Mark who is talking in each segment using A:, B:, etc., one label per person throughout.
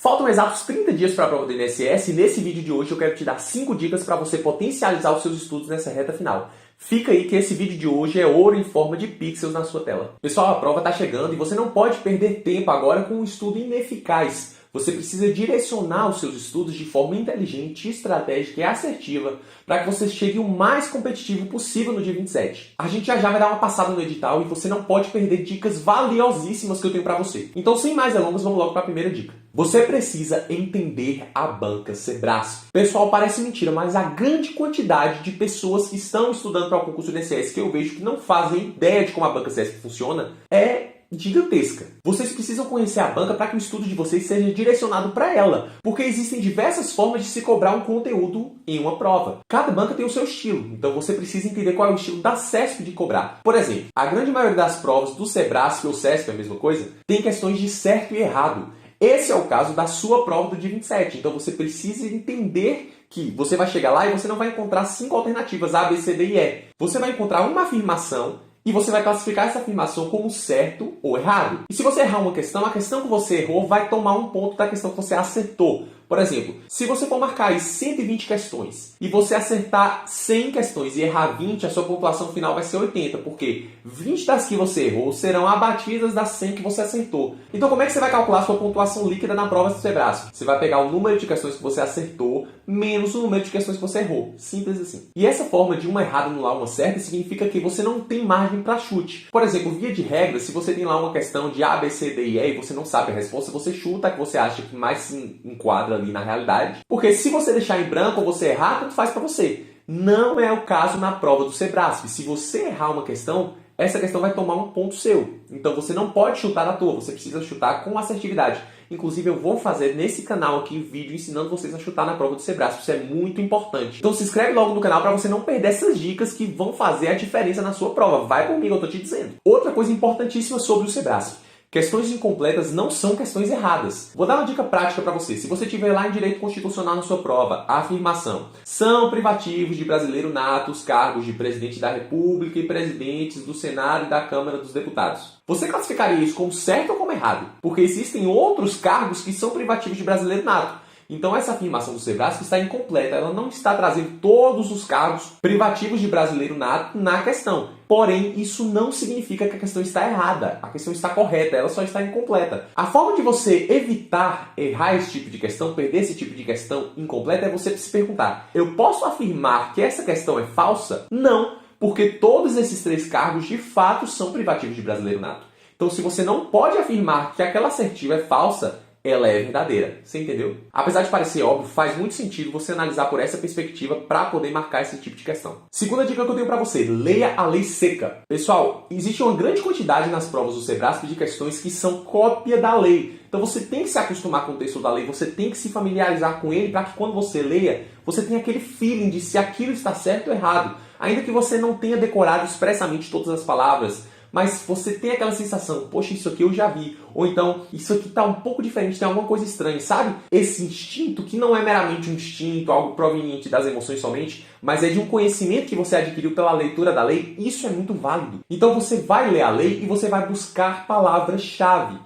A: Faltam exatos 30 dias para a prova do INSS e nesse vídeo de hoje eu quero te dar 5 dicas para você potencializar os seus estudos nessa reta final. Fica aí que esse vídeo de hoje é ouro em forma de pixels na sua tela. Pessoal, a prova está chegando e você não pode perder tempo agora com um estudo ineficaz. Você precisa direcionar os seus estudos de forma inteligente, estratégica e assertiva para que você chegue o mais competitivo possível no dia 27. A gente já vai dar uma passada no edital e você não pode perder dicas valiosíssimas que eu tenho para você. Então, sem mais delongas, vamos logo para a primeira dica. Você precisa entender a banca Sebrasp. Pessoal, parece mentira, mas a grande quantidade de pessoas que estão estudando para o concurso do INSS que eu vejo que não fazem ideia de como a banca Sebrasp funciona é gigantesca. Vocês precisam conhecer a banca para que o estudo de vocês seja direcionado para ela, porque existem diversas formas de se cobrar um conteúdo em uma prova. Cada banca tem o seu estilo, então você precisa entender qual é o estilo da CESP de cobrar. Por exemplo, a grande maioria das provas do Sebrasp ou CESP, é a mesma coisa, tem questões de certo e errado. Esse é o caso da sua prova do dia 27, então você precisa entender que você vai chegar lá e você não vai encontrar 5 alternativas A, B, C, D e E. Você vai encontrar uma afirmação e você vai classificar essa afirmação como certo ou errado. E se você errar uma questão, a questão que você errou vai tomar um ponto da questão que você acertou. Por exemplo, se você for marcar aí 120 questões e você acertar 100 questões e errar 20, a sua pontuação final vai ser 80, porque 20 das que você errou serão abatidas das 100 que você acertou. Então como é que você vai calcular a sua pontuação líquida na prova do Sebrasp? Você vai pegar o número de questões que você acertou menos o número de questões que você errou. Simples assim. E essa forma de uma errada anular uma certa significa que você não tem margem para chute. Por exemplo, via de regra, se você tem lá uma questão de A, B, C, D e E e você não sabe a resposta, você chuta a que você acha que mais se enquadra ali na realidade, porque se você deixar em branco ou você errar, tanto faz para você. Não é o caso na prova do Sebrasp. Se você errar uma questão, essa questão vai tomar um ponto seu. Então você não pode chutar à toa, você precisa chutar com assertividade. Inclusive eu vou fazer nesse canal aqui vídeo ensinando vocês a chutar na prova do Sebrasp. Isso é muito importante. Então se inscreve logo no canal para você não perder essas dicas que vão fazer a diferença na sua prova. Vai comigo, eu tô te dizendo. Outra coisa importantíssima sobre o Sebrasp. Questões incompletas não são questões erradas. Vou dar uma dica prática para você. Se você tiver lá em Direito Constitucional na sua prova, a afirmação: são privativos de brasileiro nato os cargos de Presidente da República e Presidentes do Senado e da Câmara dos Deputados. Você classificaria isso como certo ou como errado? Porque existem outros cargos que são privativos de brasileiro nato. Então essa afirmação do Sebrasp está incompleta, ela não está trazendo todos os cargos privativos de brasileiro nato na questão. Porém, isso não significa que a questão está errada, a questão está correta, ela só está incompleta. A forma de você evitar errar esse tipo de questão, perder esse tipo de questão incompleta, é você se perguntar: eu posso afirmar que essa questão é falsa? Não, porque todos esses 3 cargos de fato são privativos de brasileiro nato. Então se você não pode afirmar que aquela assertiva é falsa, ela é verdadeira. Você entendeu? Apesar de parecer óbvio, faz muito sentido você analisar por essa perspectiva para poder marcar esse tipo de questão. Segunda dica que eu tenho para você: leia a lei seca. Pessoal, existe uma grande quantidade nas provas do Sebrasp de questões que são cópia da lei. Então você tem que se acostumar com o texto da lei, você tem que se familiarizar com ele para que quando você leia, você tenha aquele feeling de se aquilo está certo ou errado. Ainda que você não tenha decorado expressamente todas as palavras, mas você tem aquela sensação: poxa, isso aqui eu já vi. Ou então, isso aqui está um pouco diferente, tem alguma coisa estranha, sabe? Esse instinto, que não é meramente um instinto, algo proveniente das emoções somente, mas é de um conhecimento que você adquiriu pela leitura da lei, isso é muito válido. Então você vai ler a lei e você vai buscar palavras-chave.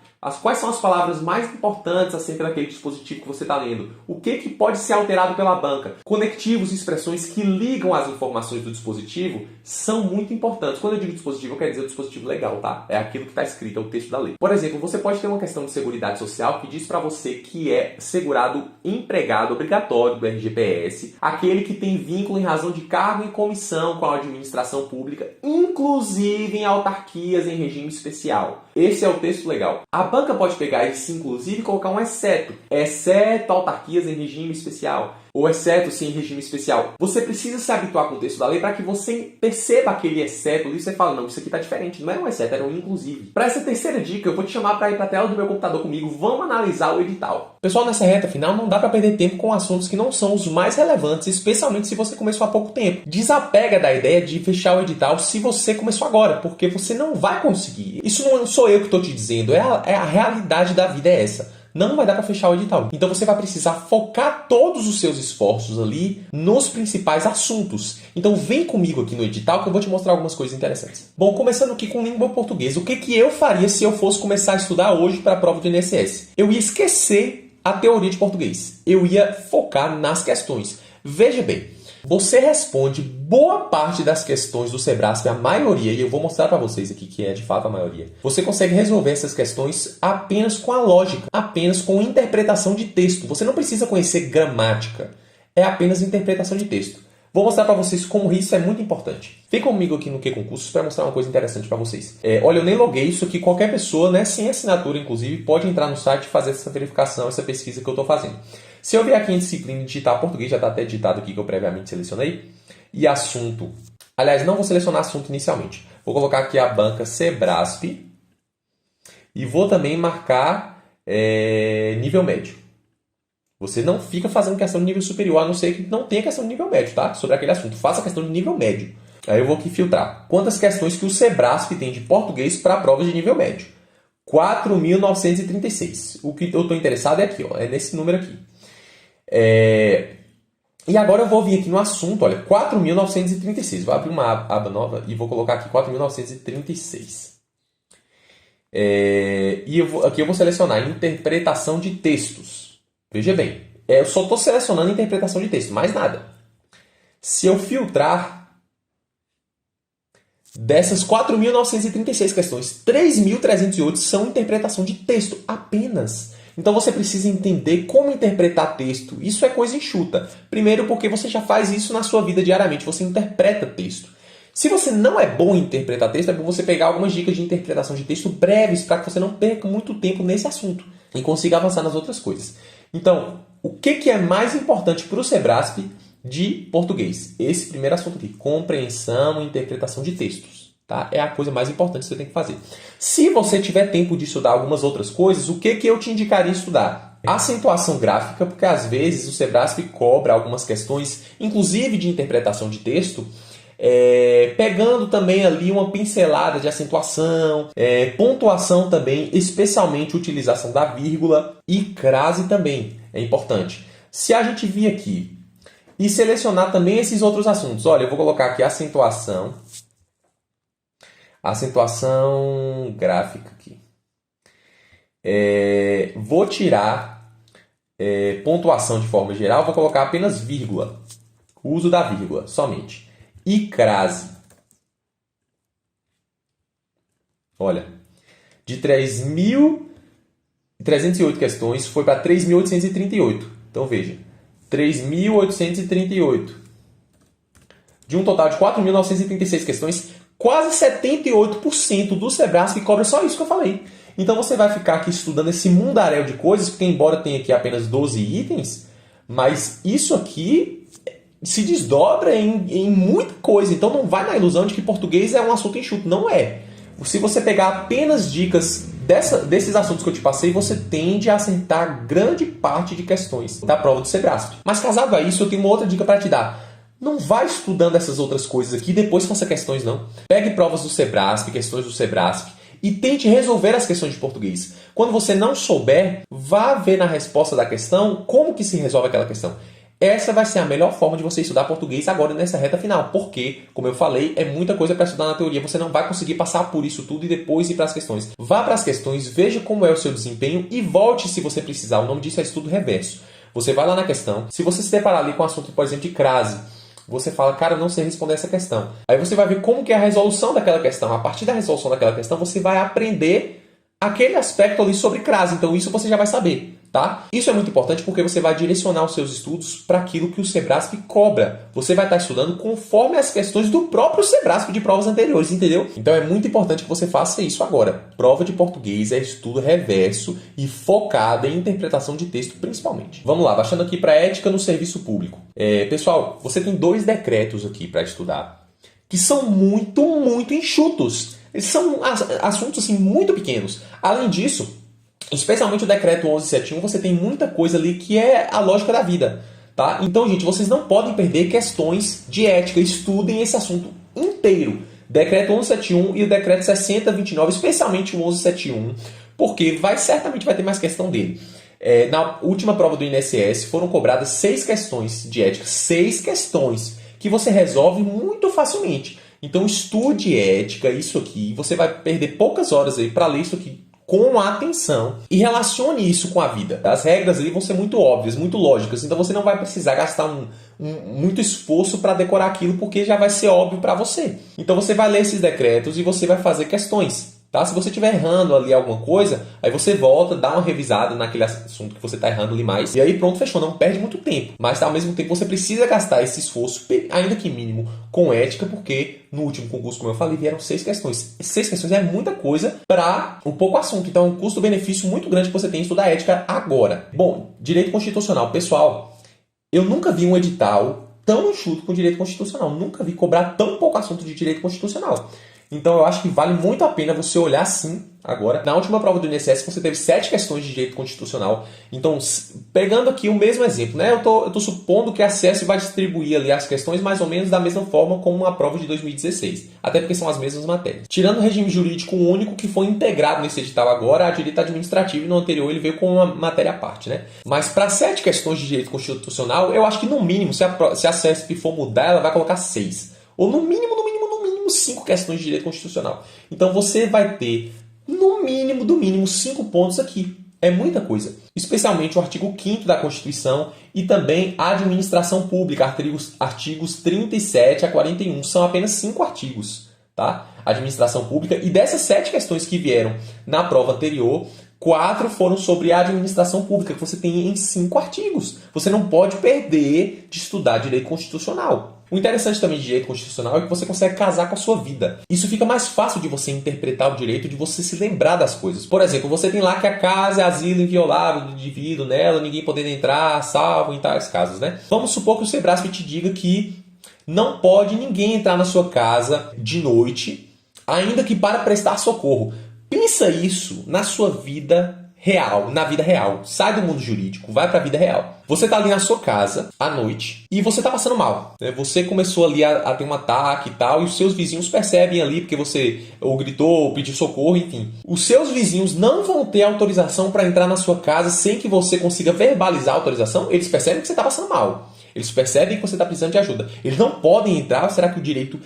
A: Quais são as palavras mais importantes acerca daquele dispositivo que você está lendo? O que pode ser alterado pela banca? Conectivos e expressões que ligam as informações do dispositivo são muito importantes. Quando eu digo dispositivo, eu quero dizer o dispositivo legal, tá? É aquilo que está escrito, é o texto da lei. Por exemplo, você pode ter uma questão de seguridade social que diz para você que é segurado empregado obrigatório do RGPS, aquele que tem vínculo em razão de cargo e comissão com a administração pública, inclusive em autarquias em regime especial. Esse é o texto legal. A banca pode pegar esse inclusive e colocar um exceto autarquias em regime especial, ou exceto-se em regime especial. Você precisa se habituar com o texto da lei para que você perceba aquele exceto e você fala: não, isso aqui está diferente, não era um exceto, era um inclusive. Para essa terceira dica, eu vou te chamar para ir para a tela do meu computador comigo, vamos analisar o edital. Pessoal, nessa reta final não dá para perder tempo com assuntos que não são os mais relevantes, especialmente se você começou há pouco tempo. Desapega da ideia de fechar o edital se você começou agora, porque você não vai conseguir. Isso não sou eu que estou te dizendo, é a realidade da vida, é essa. Não vai dar para fechar o edital. Então você vai precisar focar todos os seus esforços ali nos principais assuntos. Então vem comigo aqui no edital que eu vou te mostrar algumas coisas interessantes. Bom, começando aqui com língua portuguesa. O que eu faria se eu fosse começar a estudar hoje para a prova do INSS? Eu ia esquecer a teoria de português. Eu ia focar nas questões. Veja bem, você responde boa parte das questões do Sebrasp, a maioria, e eu vou mostrar para vocês aqui que é de fato a maioria. Você consegue resolver essas questões apenas com a lógica, apenas com interpretação de texto. Você não precisa conhecer gramática, é apenas interpretação de texto. Vou mostrar para vocês como isso é muito importante. Vem comigo aqui no Que Concursos para mostrar uma coisa interessante para vocês. Olha, eu nem loguei isso aqui. Qualquer pessoa, né, sem assinatura inclusive, pode entrar no site e fazer essa verificação, essa pesquisa que eu estou fazendo. Se eu vier aqui em disciplina e digitar português, já está até digitado aqui que eu previamente selecionei. E assunto. Aliás, não vou selecionar assunto inicialmente. Vou colocar aqui a banca Sebrasp. E vou também marcar nível médio. Você não fica fazendo questão de nível superior, a não ser que não tenha questão de nível médio, tá? Sobre aquele assunto. Faça questão de nível médio. Aí eu vou aqui filtrar. Quantas questões que o Sebrasp tem de português para provas de nível médio? 4.936. O que eu estou interessado é aqui, ó, é nesse número aqui. E agora eu vou vir aqui no assunto, olha, 4.936. Vou abrir uma aba nova e vou colocar aqui 4.936. Aqui eu vou selecionar interpretação de textos. Veja bem, eu só estou selecionando interpretação de texto, mais nada. Se eu filtrar dessas 4.936 questões, 3.308 são interpretação de texto apenas. Então você precisa entender como interpretar texto. Isso é coisa enxuta. Primeiro porque você já faz isso na sua vida diariamente, você interpreta texto. Se você não é bom em interpretar texto, é bom você pegar algumas dicas de interpretação de texto breves para que você não perca muito tempo nesse assunto e consiga avançar nas outras coisas. Então, o que é mais importante para o Sebrasp de português? Esse primeiro assunto aqui, compreensão e interpretação de textos. Tá? É a coisa mais importante que você tem que fazer. Se você tiver tempo de estudar algumas outras coisas, o que eu te indicaria estudar? Acentuação gráfica, porque às vezes o Sebrasp cobra algumas questões, inclusive de interpretação de texto, pegando também ali uma pincelada de acentuação, pontuação também, especialmente utilização da vírgula e crase também é importante. Se a gente vir aqui e selecionar também esses outros assuntos, olha, eu vou colocar aqui acentuação gráfica aqui. Vou tirar pontuação de forma geral, vou colocar apenas vírgula, o uso da vírgula somente. E crase. Olha, de 3.308 questões foi para 3.838. Então veja, 3.838. De um total de 4.936 questões, quase 78% do Sebrasp cobra só isso que eu falei. Então você vai ficar aqui estudando esse mundaréu de coisas, porque embora tenha aqui apenas 12 itens, mas isso aqui se desdobra em muita coisa. Então não vai na ilusão de que português é um assunto enxuto. Não é. Se você pegar apenas dicas desses assuntos que eu te passei, você tende a acertar grande parte de questões da prova do Sebrasp. Mas casado a isso, eu tenho uma outra dica para te dar. Não vai estudando essas outras coisas aqui e depois faça questões, não. Pegue provas do Sebrasp, questões do Sebrasp e tente resolver as questões de português. Quando você não souber, vá ver na resposta da questão como que se resolve aquela questão. Essa vai ser a melhor forma de você estudar português agora nessa reta final, porque, como eu falei, é muita coisa para estudar na teoria. Você não vai conseguir passar por isso tudo e depois ir para as questões. Vá para as questões, veja como é o seu desempenho e volte se você precisar. O nome disso é estudo reverso. Você vai lá na questão. Se você se deparar ali com um assunto, por exemplo, de crase, você fala, cara, não sei responder essa questão. Aí você vai ver como que é a resolução daquela questão. A partir da resolução daquela questão, você vai aprender aquele aspecto ali sobre crase. Então, isso você já vai saber. Tá? Isso é muito importante porque você vai direcionar os seus estudos para aquilo que o Sebrasp cobra. Você vai estar estudando conforme as questões do próprio Sebrasp de provas anteriores, entendeu? Então é muito importante que você faça isso agora. Prova de português é estudo reverso e focada em interpretação de texto principalmente. Vamos lá, baixando aqui para ética no serviço público. Pessoal, você tem 2 decretos aqui para estudar que são muito enxutos. Eles são assuntos assim, muito pequenos. Além disso, especialmente o decreto 1171, você tem muita coisa ali que é a lógica da vida, tá? Então, gente, vocês não podem perder questões de ética. Estudem esse assunto inteiro. Decreto 1171 e o decreto 6029, especialmente o 1171, porque certamente vai ter mais questão dele. Na última prova do INSS foram cobradas 6 questões de ética. 6 questões que você resolve muito facilmente. Então, estude ética, isso aqui. Você vai perder poucas horas aí para ler isso aqui com atenção e relacione isso com a vida. As regras ali vão ser muito óbvias, muito lógicas, então você não vai precisar gastar muito esforço para decorar aquilo, porque já vai ser óbvio para você. Então você vai ler esses decretos e você vai fazer questões. Tá? Se você estiver errando ali alguma coisa, aí você volta, dá uma revisada naquele assunto que você está errando ali mais, e aí pronto, fechou, não perde muito tempo. Mas ao mesmo tempo você precisa gastar esse esforço, ainda que mínimo, com ética, porque no último concurso, como eu falei, vieram 6 questões. 6 questões é muita coisa para um pouco assunto, então é um custo-benefício muito grande que você tem em estudar ética agora. Bom, direito constitucional, pessoal, eu nunca vi um edital tão enxuto com direito constitucional, nunca vi cobrar tão pouco assunto de direito constitucional. Então eu acho que vale muito a pena você olhar sim agora. Na última prova do INSS você teve 7 questões de direito constitucional. Então, pegando aqui o mesmo exemplo, né? Eu tô supondo que a SESC vai distribuir ali as questões mais ou menos da mesma forma como a prova de 2016. Até porque são as mesmas matérias. Tirando o regime jurídico único que foi integrado nesse edital agora, a direito administrativo, e no anterior ele veio com uma matéria à parte, né? Mas para 7 questões de direito constitucional, eu acho que no mínimo, se a SESC for mudar, ela vai colocar 6. Ou no mínimo 5 questões de direito constitucional. Então você vai ter, no mínimo 5 pontos aqui. É muita coisa. Especialmente o artigo 5º da Constituição e também a administração pública, artigos 37 a 41. São apenas 5 artigos, tá? Administração pública. E dessas 7 questões que vieram na prova anterior, 4 foram sobre a administração pública, que você tem em 5 artigos. Você não pode perder de estudar direito constitucional. O interessante também de direito constitucional é que você consegue casar com a sua vida. Isso fica mais fácil de você interpretar o direito, de você se lembrar das coisas. Por exemplo, você tem lá que a casa é asilo inviolável do indivíduo nela, ninguém podendo entrar, salvo em tais casos, né? Vamos supor que o Sebrasp te diga que não pode ninguém entrar na sua casa de noite, ainda que para prestar socorro. Pensa isso na sua vida real, na vida real. Sai do mundo jurídico, vai para a vida real. Você está ali na sua casa, à noite, e você está passando mal. Né? Você começou ali a ter um ataque e tal, e os seus vizinhos percebem ali, porque você ou gritou, ou pediu socorro, enfim. Os seus vizinhos não vão ter autorização para entrar na sua casa sem que você consiga verbalizar a autorização. Eles percebem que você está passando mal. Eles percebem que você está precisando de ajuda. Eles não podem entrar. Será que o direito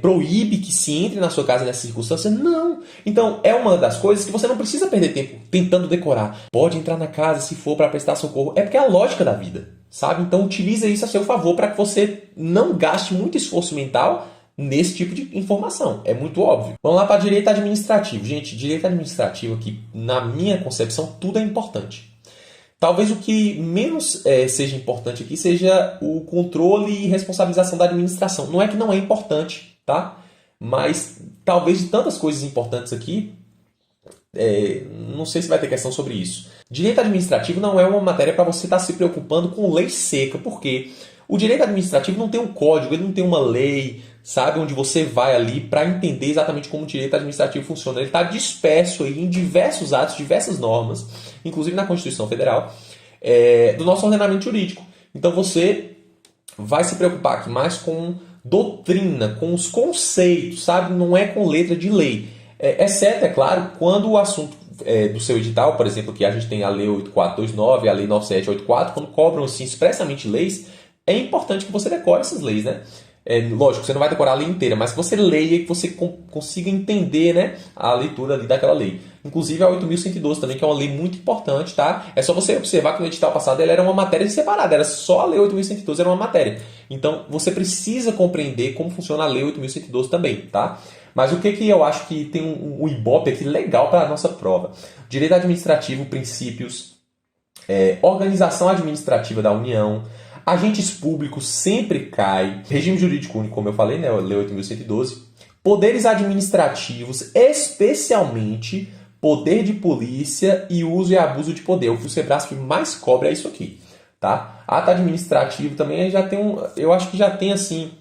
A: proíbe que se entre na sua casa nessa circunstância? Não. Então, é uma das coisas que você não precisa perder tempo tentando decorar. Pode entrar na casa se for para prestar socorro. É porque é a lógica da vida, sabe? Então, utilize isso a seu favor para que você não gaste muito esforço mental nesse tipo de informação. É muito óbvio. Vamos lá para direito administrativo. Gente, direito administrativo aqui, na minha concepção, tudo é importante. Talvez o que menos seja importante aqui seja o controle e responsabilização da administração. Não é que não é importante, tá? Mas talvez de tantas coisas importantes aqui, não sei se vai ter questão sobre isso. Direito administrativo não é uma matéria para você estar se preocupando com lei seca, porque o direito administrativo não tem um código, ele não tem uma lei, sabe, onde você vai ali para entender exatamente como o direito administrativo funciona. Ele está disperso aí em diversos atos, diversas normas, inclusive na Constituição Federal, do nosso ordenamento jurídico. Então você vai se preocupar aqui mais com doutrina, com os conceitos, sabe? Não é com letra de lei. Exceto, é claro, quando o assunto do seu edital, por exemplo, que a gente tem a Lei 8429 e a Lei 9784, quando cobram assim, expressamente leis, é importante que você decore essas leis, né? Lógico, você não vai decorar a lei inteira, mas que você leia e que você consiga entender, né, a leitura ali daquela lei. Inclusive a 8.112 também, que é uma lei muito importante, tá? É só você observar que no edital passado ela era uma matéria separada, era só a lei 8.112, era uma matéria. Então você precisa compreender como funciona a lei 8.112 também, tá? Mas o que eu acho que tem um ibope aqui legal para a nossa prova? Direito administrativo, princípios, organização administrativa da União, agentes públicos sempre cai, regime jurídico único, como eu falei, né, Lei 8.112, poderes administrativos, especialmente poder de polícia e uso e abuso de poder. O que o Sebrasp mais cobra é isso aqui, tá? Ato administrativo também já tem eu acho que já tem assim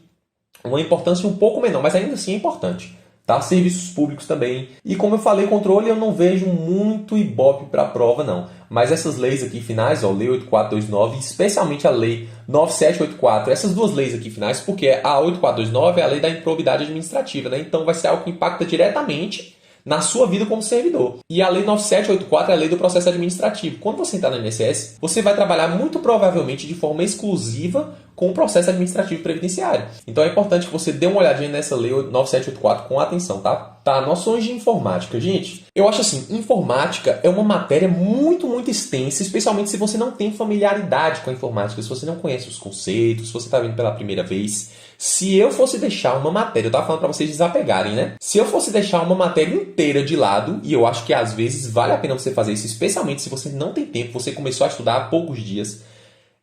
A: uma importância um pouco menor, mas ainda assim é importante. Tá? Serviços públicos também. E como eu falei, controle eu não vejo muito ibope para a prova, não. Mas essas leis aqui finais, ó, Lei 8429, especialmente a Lei 9784, essas duas leis aqui finais, porque a 8429 é a lei da improbidade administrativa, né? Então vai ser algo que impacta diretamente na sua vida como servidor. E a Lei 9784 é a lei do processo administrativo. Quando você entrar no INSS, você vai trabalhar muito provavelmente de forma exclusiva com o processo administrativo previdenciário. Então é importante que você dê uma olhadinha nessa lei 9784 com atenção, tá? Tá, noções de informática. Gente, eu acho assim, informática é uma matéria muito, muito extensa, especialmente se você não tem familiaridade com a informática, se você não conhece os conceitos, se você está vendo pela primeira vez. Se eu fosse deixar uma matéria, eu estava falando para vocês desapegarem, né? Se eu fosse deixar uma matéria inteira de lado, e eu acho que às vezes vale a pena você fazer isso, especialmente se você não tem tempo, você começou a estudar há poucos dias,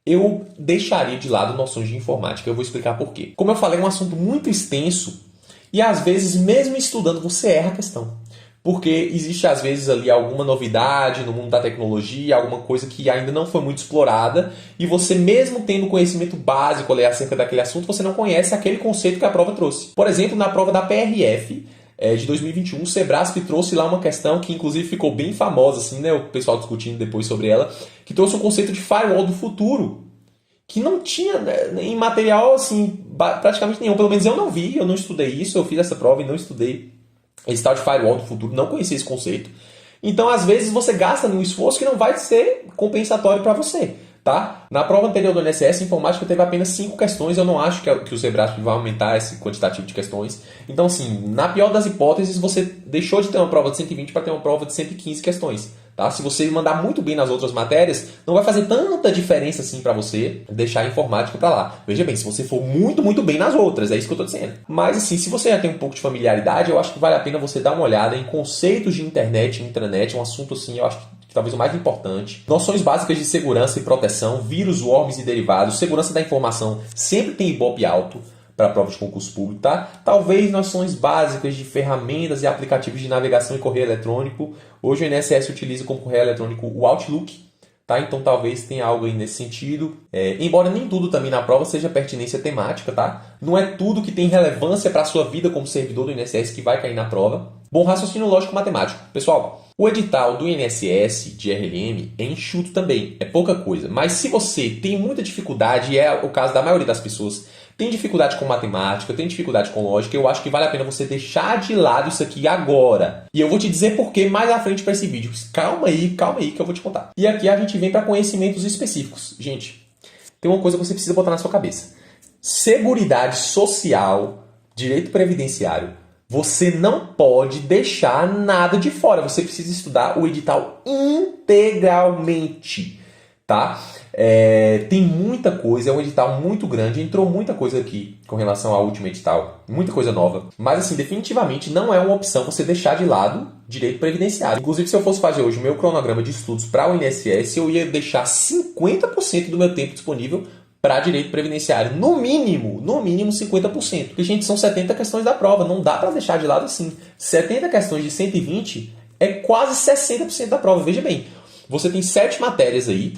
A: eu deixaria de lado noções de informática. Eu vou explicar por quê. Como eu falei, é um assunto muito extenso e às vezes, mesmo estudando, você erra a questão. Porque existe às vezes ali alguma novidade no mundo da tecnologia, alguma coisa que ainda não foi muito explorada e você mesmo tendo conhecimento básico ali acerca daquele assunto, você não conhece aquele conceito que a prova trouxe. Por exemplo, na prova da PRF de 2021, o Sebrasp trouxe lá uma questão que inclusive ficou bem famosa, assim, né, o pessoal discutindo depois sobre ela, que trouxe um conceito de firewall do futuro, que não tinha, né, em material assim, praticamente nenhum. Pelo menos eu não vi, eu não estudei isso, eu fiz essa prova e não estudei esse tal de firewall do futuro, não conhecia esse conceito. Então, às vezes, você gasta num esforço que não vai ser compensatório para você. Tá? Na prova anterior do INSS, informática teve apenas 5 questões. Eu não acho que o Sebrasp vai aumentar esse quantitativo de questões. Então, assim, na pior das hipóteses, você deixou de ter uma prova de 120 para ter uma prova de 115 questões. Tá? Se você mandar muito bem nas outras matérias, não vai fazer tanta diferença assim para você deixar a informática para lá. Veja bem, se você for muito, muito bem nas outras, é isso que eu estou dizendo. Mas, assim, se você já tem um pouco de familiaridade, eu acho que vale a pena você dar uma olhada em conceitos de internet e intranet, um assunto, assim, eu acho que talvez o mais importante. Noções básicas de segurança e proteção, vírus, worms e derivados, segurança da informação, sempre tem Ibope alto para a prova de concurso público, tá? Talvez noções básicas de ferramentas e aplicativos de navegação e correio eletrônico. Hoje o INSS utiliza como correio eletrônico o Outlook, tá? Então talvez tenha algo aí nesse sentido. Embora nem tudo também na prova seja pertinência temática, tá? Não é tudo que tem relevância para a sua vida como servidor do INSS que vai cair na prova. Bom raciocínio lógico matemático. Pessoal, o edital do INSS de RLM é enxuto também, é pouca coisa. Mas se você tem muita dificuldade, e é o caso da maioria das pessoas, tem dificuldade com matemática, tem dificuldade com lógica, eu acho que vale a pena você deixar de lado isso aqui agora. E eu vou te dizer por que mais à frente para esse vídeo. Calma aí que eu vou te contar. E aqui a gente vem para conhecimentos específicos. Gente, tem uma coisa que você precisa botar na sua cabeça. Seguridade social, direito previdenciário. Você não pode deixar nada de fora. Você precisa estudar o edital integralmente, tá? Tem muita coisa, é um edital muito grande, entrou muita coisa aqui com relação ao último edital, muita coisa nova. Mas, assim, definitivamente não é uma opção você deixar de lado direito previdenciário. Inclusive, se eu fosse fazer hoje o meu cronograma de estudos para o INSS, eu ia deixar 50% do meu tempo disponível para direito previdenciário, no mínimo 50%. Porque, gente, são 70 questões da prova, não dá para deixar de lado assim. 70 questões de 120 é quase 60% da prova. Veja bem, você tem 7 matérias aí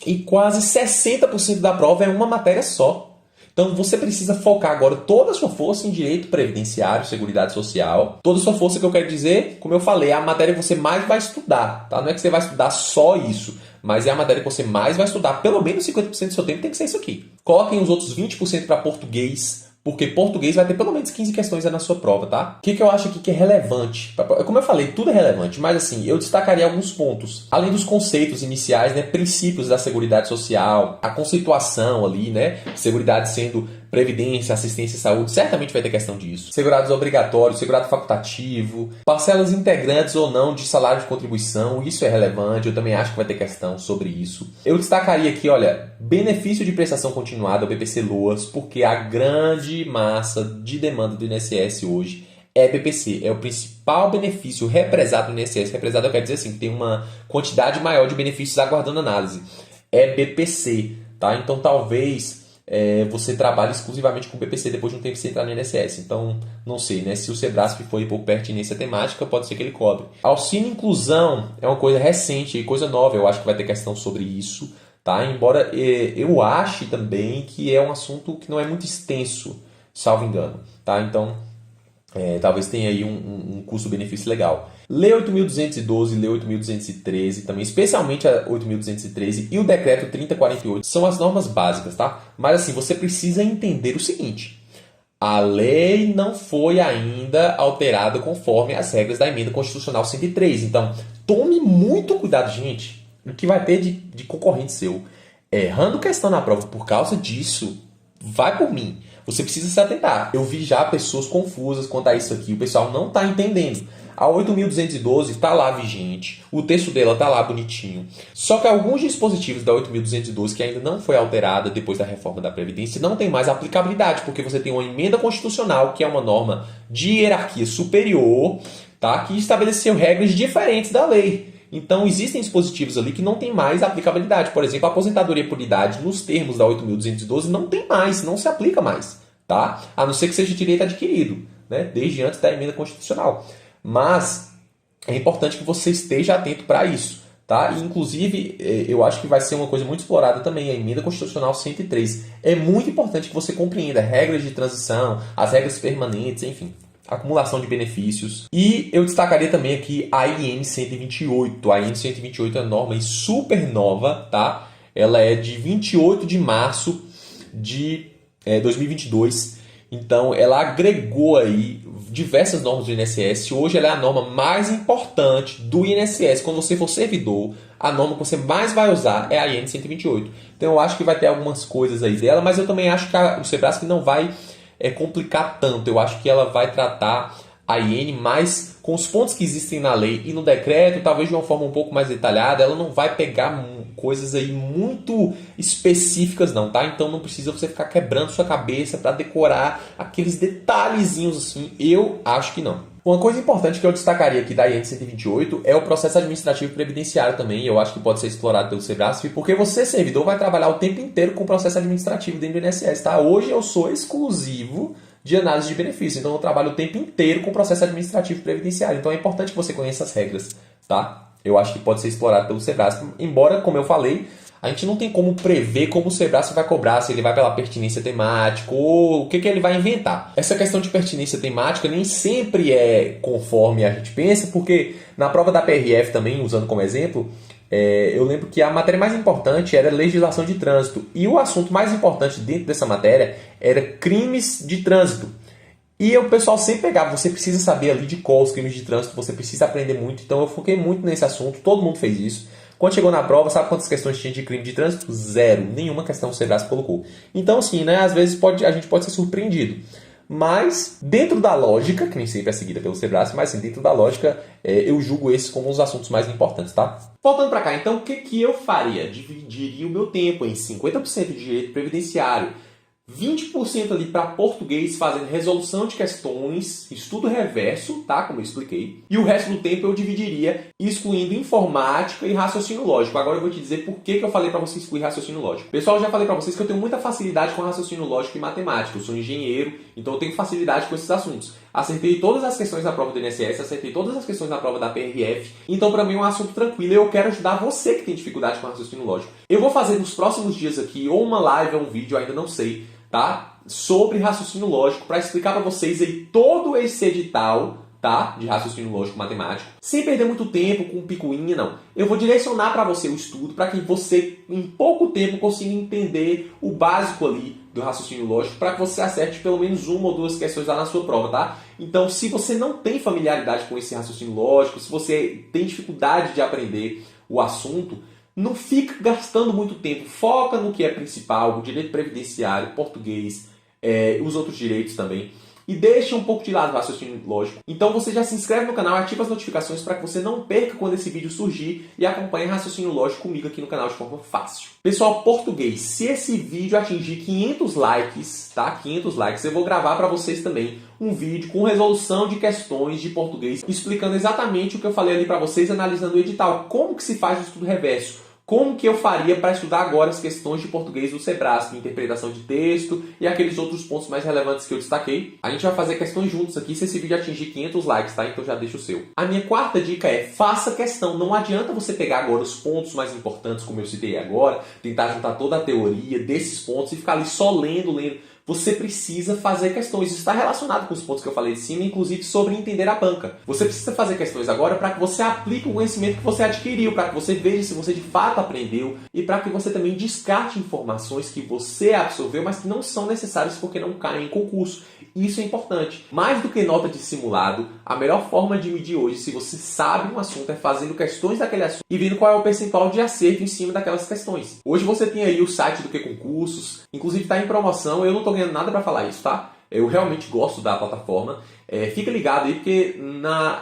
A: e quase 60% da prova é uma matéria só. Então, você precisa focar agora toda a sua força em direito previdenciário, seguridade social. Toda a sua força que eu quero dizer, como eu falei, é a matéria que você mais vai estudar. Tá? Não é que você vai estudar só isso, mas é a matéria que você mais vai estudar. Pelo menos 50% do seu tempo tem que ser isso aqui. Coloquem os outros 20% para português, porque português vai ter pelo menos 15 questões aí na sua prova, tá? O que eu acho aqui que é relevante? Como eu falei, tudo é relevante, mas assim, eu destacaria alguns pontos. Além dos conceitos iniciais, né, princípios da Seguridade Social, a conceituação ali, né, Seguridade sendo previdência, assistência e saúde, certamente vai ter questão disso. Segurados obrigatórios, segurado facultativo, parcelas integrantes ou não de salário de contribuição, isso é relevante, eu também acho que vai ter questão sobre isso. Eu destacaria aqui, olha, benefício de prestação continuada, o BPC-LOAS, porque a grande massa de demanda do INSS hoje é BPC, é o principal benefício represado no INSS. Represado eu quero dizer assim, que tem uma quantidade maior de benefícios aguardando análise. É BPC, tá? Então talvez você trabalhe exclusivamente com BPC depois de um tempo sem entrar no INSS. Então, não sei, né? Se o Sebrasp for por pertinência temática, pode ser que ele cobre. Auxílio inclusão é uma coisa recente, coisa nova, eu acho que vai ter questão sobre isso, tá? Embora eu ache também que é um assunto que não é muito extenso, salvo engano, tá? Então, talvez tenha aí um custo-benefício legal. Lei 8.212, Lei 8.213 também, especialmente a 8.213 e o Decreto 3048 são as normas básicas, tá? Mas assim, você precisa entender o seguinte: a lei não foi ainda alterada conforme as regras da Emenda Constitucional 103. Então, tome muito cuidado, gente. O que vai ter de concorrente seu errando questão na prova por causa disso, vai por mim. Você precisa se atentar. Eu vi já pessoas confusas quanto a isso aqui. O pessoal não está entendendo. A 8.212 está lá vigente. O texto dela está lá bonitinho. Só que alguns dispositivos da 8.212 que ainda não foi alterada depois da reforma da Previdência não tem mais aplicabilidade, porque você tem uma emenda constitucional, que é uma norma de hierarquia superior, tá? Que estabeleceu regras diferentes da lei. Então, existem dispositivos ali que não tem mais aplicabilidade. Por exemplo, a aposentadoria por idade, nos termos da 8.212, não tem mais, não se aplica mais, tá? A não ser que seja direito adquirido, né? Desde antes da emenda constitucional. Mas é importante que você esteja atento para isso, tá? E, inclusive, eu acho que vai ser uma coisa muito explorada também, a emenda constitucional 103. É muito importante que você compreenda regras de transição, as regras permanentes, enfim, acumulação de benefícios. E eu destacaria também aqui a IN 128. A IN 128 é norma super nova, tá? Ela é de 28 de março de 2022. Então, ela agregou aí diversas normas do INSS. Hoje ela é a norma mais importante do INSS. Quando você for servidor, a norma que você mais vai usar é a IN 128. Então, eu acho que vai ter algumas coisas aí dela, mas eu também acho que o Sebrasp não vai complicar tanto. Eu acho que ela vai tratar a IN mais com os pontos que existem na lei e no decreto, talvez de uma forma um pouco mais detalhada. Ela não vai pegar coisas aí muito específicas não, tá? Então não precisa você ficar quebrando sua cabeça para decorar aqueles detalhezinhos assim. Eu acho que não. Uma coisa importante que eu destacaria aqui da IN 128 é o processo administrativo previdenciário também. Eu acho que pode ser explorado pelo Sebrasp, porque você, servidor, vai trabalhar o tempo inteiro com o processo administrativo dentro do INSS, tá? Hoje eu sou exclusivo de análise de benefícios, então eu trabalho o tempo inteiro com o processo administrativo previdenciário. Então é importante que você conheça as regras, tá? Eu acho que pode ser explorado pelo Sebrasp, embora, como eu falei, a gente não tem como prever como o Sebrasp vai cobrar, se ele vai pela pertinência temática ou o que ele vai inventar. Essa questão de pertinência temática nem sempre é conforme a gente pensa, porque na prova da PRF também, usando como exemplo, eu lembro que a matéria mais importante era legislação de trânsito e o assunto mais importante dentro dessa matéria era crimes de trânsito. E o pessoal sempre pegava, você precisa saber ali de qual os crimes de trânsito, você precisa aprender muito. Então eu foquei muito nesse assunto, todo mundo fez isso. Quando chegou na prova, sabe quantas questões tinha de crime de trânsito? Zero. Nenhuma questão o Sebrasp colocou. Então, assim, né, às vezes a gente pode ser surpreendido. Mas, dentro da lógica, que nem sempre é seguida pelo Sebrasp, mas assim, dentro da lógica, eu julgo esses como os assuntos mais importantes, tá? Voltando para cá, então, o que eu faria? Dividiria o meu tempo em 50% de direito previdenciário, 20% ali para português, fazendo resolução de questões, estudo reverso, tá? Como eu expliquei. E o resto do tempo eu dividiria excluindo informática e raciocínio lógico. Agora eu vou te dizer por que eu falei para você excluir raciocínio lógico. Pessoal, eu já falei para vocês que eu tenho muita facilidade com raciocínio lógico e matemática. Eu sou engenheiro, então eu tenho facilidade com esses assuntos. Acertei todas as questões na prova do INSS, acertei todas as questões na prova da PRF. Então, para mim, é um assunto tranquilo e eu quero ajudar você que tem dificuldade com raciocínio lógico. Eu vou fazer nos próximos dias aqui, ou uma live ou um vídeo, ainda não sei, tá? Sobre raciocínio lógico, para explicar para vocês aí todo esse edital, tá? De raciocínio lógico matemático, sem perder muito tempo com picuinha, não. Eu vou direcionar para você o estudo para que você, em pouco tempo, consiga entender o básico ali do raciocínio lógico, para que você acerte pelo menos uma ou duas questões lá na sua prova, tá? Então, se você não tem familiaridade com esse raciocínio lógico, se você tem dificuldade de aprender o assunto, não fica gastando muito tempo. Foca no que é principal, o direito previdenciário, português, os outros direitos também. E deixa um pouco de lado o raciocínio lógico. Então você já se inscreve no canal, ativa as notificações para que você não perca quando esse vídeo surgir e acompanhe raciocínio lógico comigo aqui no canal de forma fácil. Pessoal, português, se esse vídeo atingir 500 likes, tá? 500 likes, eu vou gravar para vocês também um vídeo com resolução de questões de português, explicando exatamente o que eu falei ali para vocês, analisando o edital, como que se faz o estudo reverso. Como que eu faria para estudar agora as questões de português do Sebrasp, interpretação de texto e aqueles outros pontos mais relevantes que eu destaquei. A gente vai fazer questões juntos aqui se esse vídeo atingir 500 likes, tá? Então já deixa o seu. A minha quarta dica é, faça questão. Não adianta você pegar agora os pontos mais importantes, como eu citei agora, tentar juntar toda a teoria desses pontos e ficar ali só lendo. você precisa fazer questões. Isso está relacionado com os pontos que eu falei de cima, inclusive sobre entender a banca. Você precisa fazer questões agora para que você aplique o conhecimento que você adquiriu, para que você veja se você de fato aprendeu e para que você também descarte informações que você absorveu, mas que não são necessárias porque não caem em concurso. Isso é importante. Mais do que nota de simulado, a melhor forma de medir hoje, se você sabe um assunto, é fazendo questões daquele assunto e vendo qual é o percentual de acerto em cima daquelas questões. Hoje você tem aí o site do Que Concursos, inclusive está em promoção, eu não estou ganhando nada para falar isso, tá? Eu realmente gosto da plataforma. Fica ligado aí, porque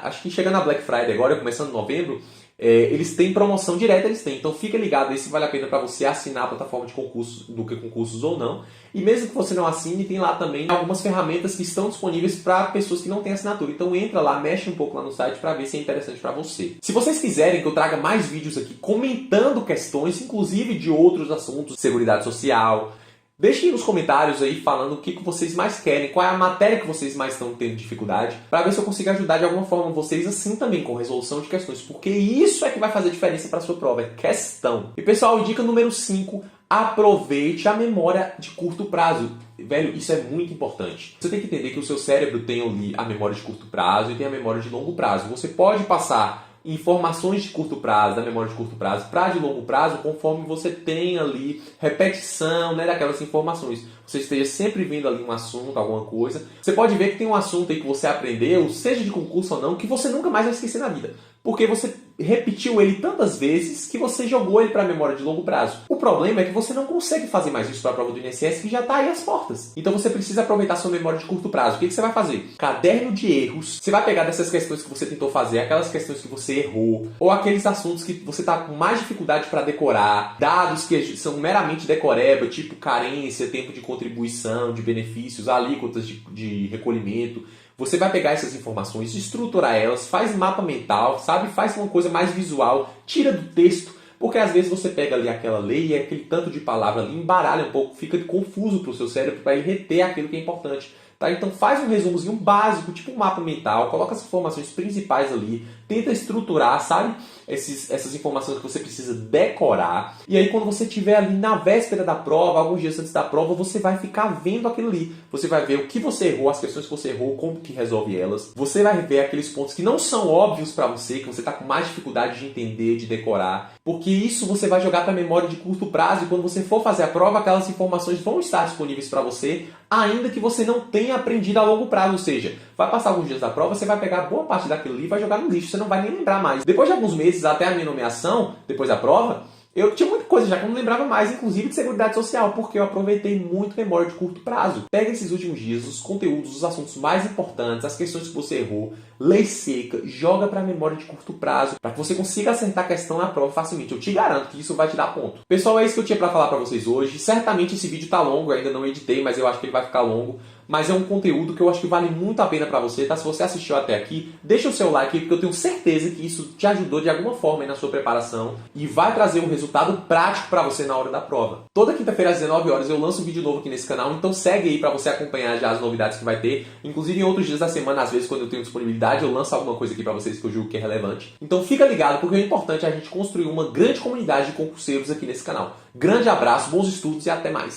A: acho que chega na Black Friday agora, começando em novembro, eles têm promoção direta, então fica ligado aí se vale a pena para você assinar a plataforma de concursos, do Que Concursos ou não. E mesmo que você não assine, tem lá também algumas ferramentas que estão disponíveis para pessoas que não têm assinatura. Então entra lá, mexe um pouco lá no site para ver se é interessante para você. Se vocês quiserem que eu traga mais vídeos aqui comentando questões, inclusive de outros assuntos, seguridade social, deixem nos comentários aí falando o que vocês mais querem, qual é a matéria que vocês mais estão tendo dificuldade, para ver se eu consigo ajudar de alguma forma vocês assim também com resolução de questões, porque isso é que vai fazer diferença para a sua prova, é questão. E pessoal, dica número 5, aproveite a memória de curto prazo. Velho, isso é muito importante. Você tem que entender que o seu cérebro tem ali a memória de curto prazo e tem a memória de longo prazo. Você pode passar informações de curto prazo, da memória de curto prazo, para de longo prazo, conforme você tem ali repetição, né, daquelas informações. Você esteja sempre vendo ali um assunto, alguma coisa. Você pode ver que tem um assunto aí que você aprendeu, seja de concurso ou não, que você nunca mais vai esquecer na vida. Porque você repetiu ele tantas vezes que você jogou ele para a memória de longo prazo. O problema é que você não consegue fazer mais isso para a prova do INSS, que já está aí às portas. Então você precisa aproveitar sua memória de curto prazo. O que você vai fazer? Caderno de erros. Você vai pegar dessas questões que você tentou fazer, aquelas questões que você errou, ou aqueles assuntos que você está com mais dificuldade para decorar, dados que são meramente decoreba, tipo carência, tempo de contribuição, de benefícios, alíquotas de recolhimento. Você vai pegar essas informações, estruturar elas, faz mapa mental, sabe? Faz uma coisa mais visual, tira do texto, porque às vezes você pega ali aquela lei e aquele tanto de palavra ali embaralha um pouco, fica confuso para o seu cérebro para ele reter aquilo que é importante. Tá? Então faz um resumozinho básico, tipo um mapa mental, coloca as informações principais ali, tenta estruturar, sabe? Essas informações que você precisa decorar. E aí quando você estiver ali na véspera da prova, alguns dias antes da prova, você vai ficar vendo aquilo ali. Você vai ver o que você errou, as questões que você errou, como que resolve elas. Você vai ver aqueles pontos que não são óbvios para você, que você está com mais dificuldade de entender, de decorar. Porque isso você vai jogar para a memória de curto prazo e quando você for fazer a prova, aquelas informações vão estar disponíveis para você, ainda que você não tenha aprendido a longo prazo. Ou seja, vai passar alguns dias da prova, você vai pegar boa parte daquilo ali e vai jogar no lixo, você não vai nem lembrar mais. Depois de alguns meses, até a minha nomeação, depois da prova, eu tinha muita coisa já que eu não lembrava mais, inclusive de seguridade social, porque eu aproveitei muito memória de curto prazo. Pega esses últimos dias, os conteúdos, os assuntos mais importantes, as questões que você errou, lei seca, joga para a memória de curto prazo, para que você consiga acertar a questão na prova facilmente. Eu te garanto que isso vai te dar ponto. Pessoal, é isso que eu tinha para falar para vocês hoje. Certamente esse vídeo tá longo, eu ainda não editei, mas eu acho que ele vai ficar longo. Mas é um conteúdo que eu acho que vale muito a pena para você, tá? Se você assistiu até aqui, deixa o seu like aí, porque eu tenho certeza que isso te ajudou de alguma forma aí na sua preparação e vai trazer um resultado prático para você na hora da prova. Toda quinta-feira às 19 horas eu lanço um vídeo novo aqui nesse canal, então segue aí para você acompanhar já as novidades que vai ter. Inclusive em outros dias da semana, às vezes quando eu tenho disponibilidade, eu lanço alguma coisa aqui para vocês que eu julgo que é relevante. Então fica ligado, porque é importante a gente construir uma grande comunidade de concurseiros aqui nesse canal. Grande abraço, bons estudos e até mais!